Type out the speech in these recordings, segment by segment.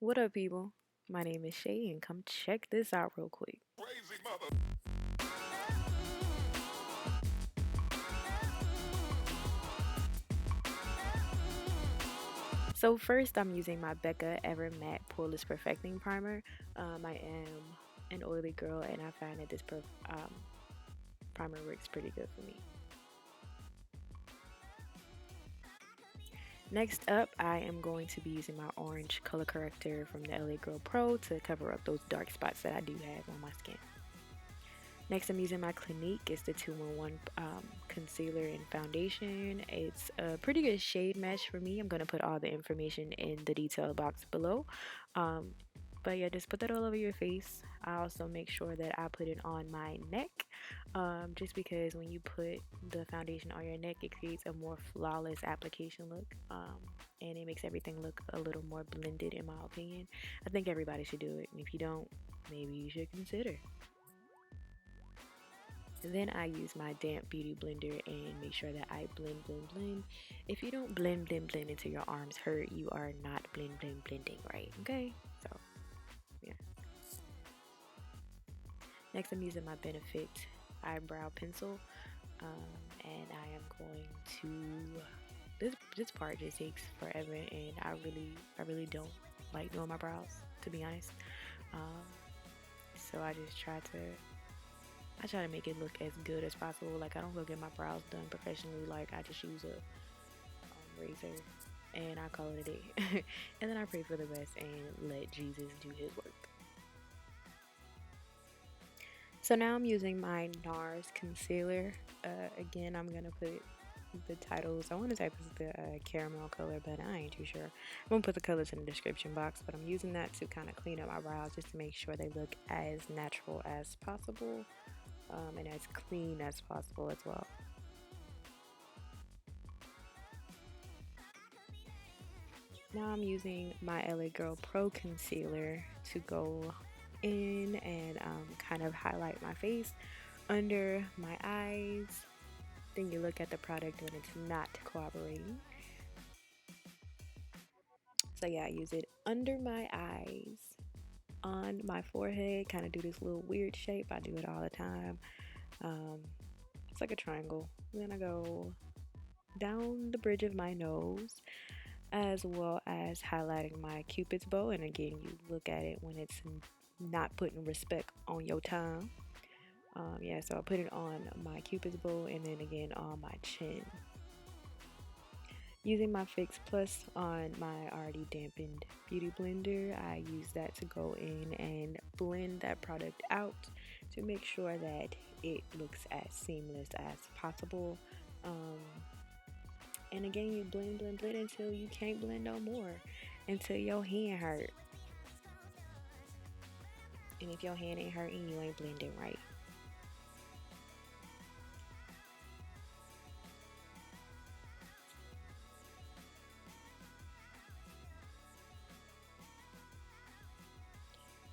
What up, people? My name is Shay, and come check this out real quick. So first, I'm using my Becca Ever Matte Poreless Perfecting Primer. I am an oily girl, and I find that this primer works pretty good for me. Next up, I am going to be using my orange color corrector from the LA Girl Pro to cover up those dark spots that I do have on my skin. Next, I'm using my Clinique. It's the 2-in-1 concealer and foundation. It's a pretty good shade match for me. I'm going to put all the information in the detail box below. Um, but yeah, just put that all over your face. I also make sure that I put it on my neck, just because when you put the foundation on your neck, it creates a more flawless application look, and it makes everything look a little more blended, in my opinion. I think everybody should do it, and if you don't, maybe you should consider. Then I use my damp beauty blender and make sure that I blend. If you don't blend until your arms hurt, you are not blending right, okay? So, yeah. Next, I'm using my Benefit eyebrow pencil, and I am going to. This part just takes forever, and I really don't like doing my brows, to be honest. Um, so I try to make it look as good as possible. Like, I don't go get my brows done professionally. Like, I just use a razor and I call it a day. And then I pray for the best and let Jesus do his work. So now I'm using my NARS concealer. Again, I'm going to put the titles. I want to type this the caramel color, but I ain't too sure. I'm going to put the colors in the description box, but I'm using that to kind of clean up my brows just to make sure they look as natural as possible. And as clean as possible as well. Now I'm using my LA Girl Pro Concealer to go in and kind of highlight my face under my eyes. Then you look at the product when it's not cooperating. So yeah, I use it under my eyes, on my forehead, kind of do this little weird shape. I do it all the time. Um, it's like a triangle. Then I go down the bridge of my nose, as well as highlighting my cupid's bow. And again, you look at it when it's not putting respect on your time. Yeah, so I put it on my cupid's bow and then again on my chin. Using my Fix Plus on my already dampened beauty blender, I use that to go in and blend that product out to make sure that it looks as seamless as possible. And again, you blend until you can't blend no more, until your hand hurt. And if your hand ain't hurting, you ain't blending right.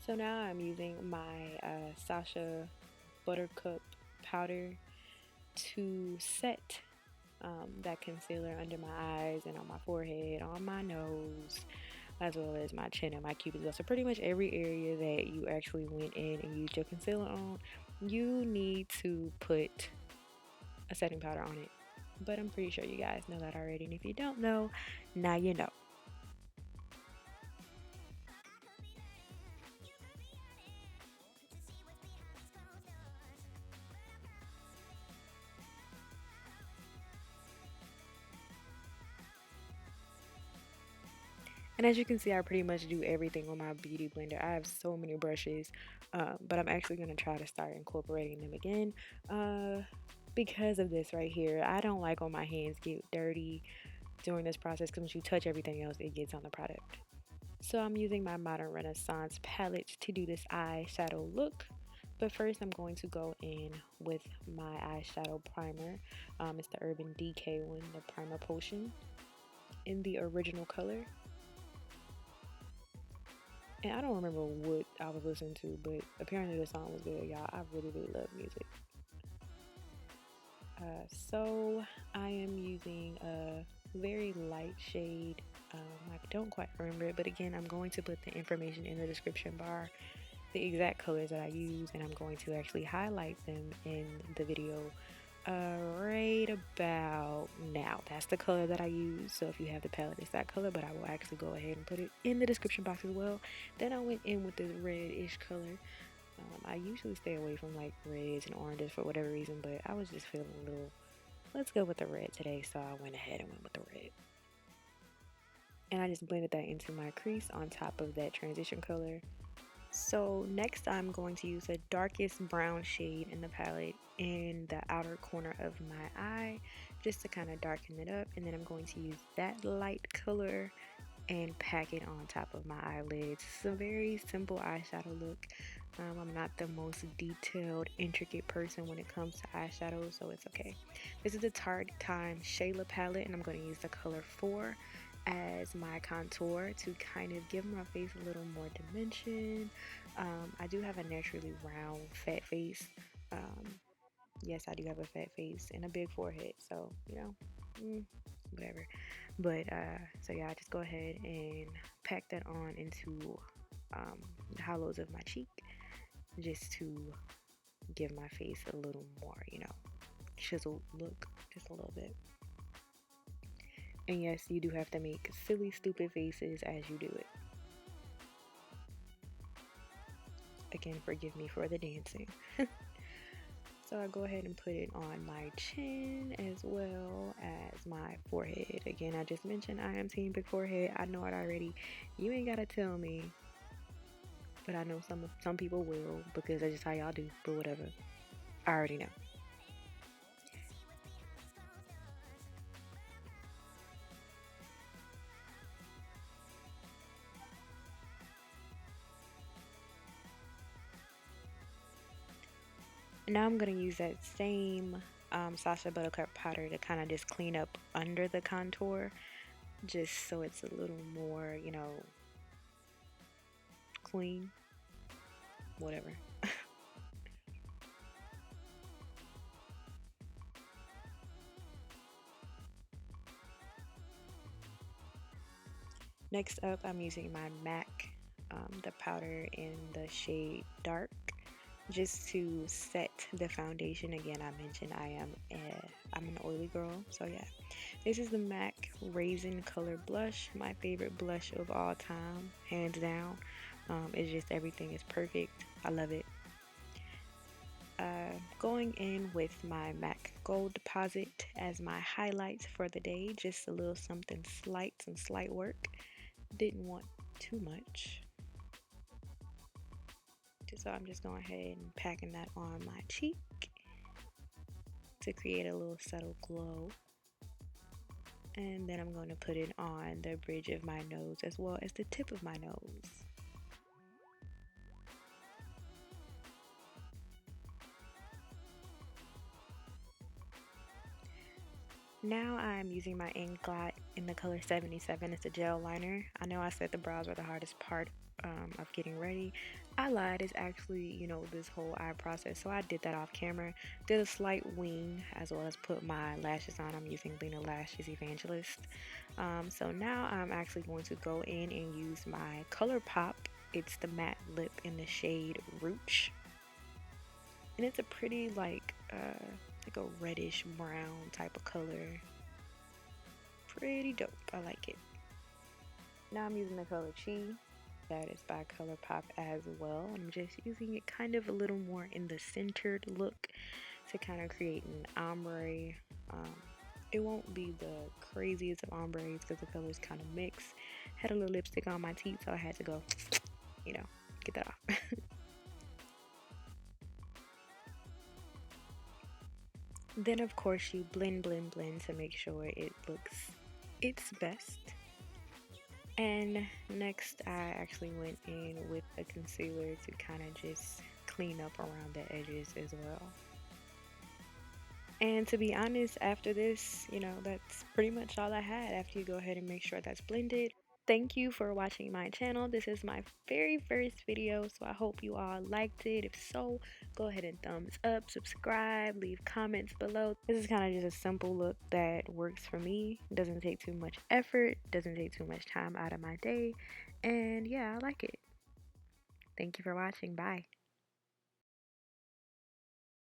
So now I'm using my Sacha Buttercup powder to set that concealer under my eyes and on my forehead, on my nose, as well as my chin and my cupid's bow. So pretty much every area that you actually went in and used your concealer on, you need to put a setting powder on it. But I'm pretty sure you guys know that already, and if you don't know, now you know. And as you can see, I pretty much do everything on my beauty blender. I have so many brushes, but I'm actually going to try to start incorporating them again because of this right here. I don't like when my hands get dirty during this process because once you touch everything else, it gets on the product. So I'm using my Modern Renaissance palette to do this eyeshadow look. But first, I'm going to go in with my eyeshadow primer. It's the Urban Decay one, the Primer Potion, in the original color. And I don't remember what I was listening to, but apparently the song was good, y'all. I really love music. So I am using very light shade. I don't quite remember it, but again, I'm going to put the information in the description bar, the exact colors that I use, and I'm going to actually highlight them in the video right about now. That's the color that I use. So if you have the palette, it's that color, but I will actually go ahead and put it in the description box as well. Then I went in with this reddish color. I usually stay away from like reds and oranges for whatever reason, but I was just feeling a little, let's go with the red today, so I went ahead and went with the red. And I just blended that into my crease on top of that transition color. So next I'm going to use the darkest brown shade in the palette in the outer corner of my eye just to kind of darken it up, and then I'm going to use that light color and pack it on top of my eyelids. It's a very simple eyeshadow look. I'm not the most detailed, intricate person when it comes to eyeshadow, so it's okay. This is the Tarte Time Shayla palette, and I'm going to use the color 4 as my contour to kind of give my face a little more dimension. I do have a naturally round, fat face. Yes, I do have a fat face and a big forehead, so you know, whatever. But so yeah, I just go ahead and pack that on into the hollows of my cheek just to give my face a little more, chiseled look, just a little bit. And yes, you do have to make silly, stupid faces as you do it. Again, forgive me for the dancing. So I go ahead and put it on my chin as well as my forehead. Again, I just mentioned I am team big forehead. I know it already. You ain't gotta tell me, but I know some people will because that's just how y'all do. But whatever, I already know. Now I'm gonna use that same Sacha Buttercup powder to kind of just clean up under the contour, just so it's a little more, clean. Whatever. Next up, I'm using my MAC, the powder in the shade Dark, just to set the foundation. Again, I mentioned I'm an oily girl, so yeah. This is the MAC Raizin Color Blush, my favorite blush of all time, hands down. It's just everything is perfect. I love it. Going in with my MAC Gold Deposit as my highlights for the day, just a little something slight, some slight work. Didn't want too much. So I'm just going ahead and packing that on my cheek to create a little subtle glow. And then I'm going to put it on the bridge of my nose as well as the tip of my nose. Now I'm using my Inkblot in the color 77. It's a gel liner. I know I said the brows were the hardest part of getting ready. I lied. It's actually, this whole eye process. So I did that off camera. Did a slight wing as well as put my lashes on. I'm using Lena Lashes Evangelist. So now I'm actually going to go in and use my Colourpop. It's the matte lip in the shade Rooch. And it's a pretty like a reddish brown type of color. Pretty dope. I like it. Now I'm using the color Chi. That is by Colourpop as well. I'm just using it kind of a little more in the centered look to kind of create an ombre. It won't be the craziest of ombres because the colors kind of mix. Had a little lipstick on my teeth, so I had to go, get that off. Then of course you blend to make sure it looks its best. And next I actually went in with a concealer to kind of just clean up around the edges as well. And to be honest, after this, that's pretty much all I had. After you go ahead and make sure that's blended, Thank you for watching my channel. This is my very first video, so I hope you all liked it. If so, go ahead and thumbs up, subscribe, leave comments below. This is kind of just a simple look that works for me. It doesn't take too much effort, doesn't take too much time out of my day, and yeah, I like it. Thank you for watching. Bye.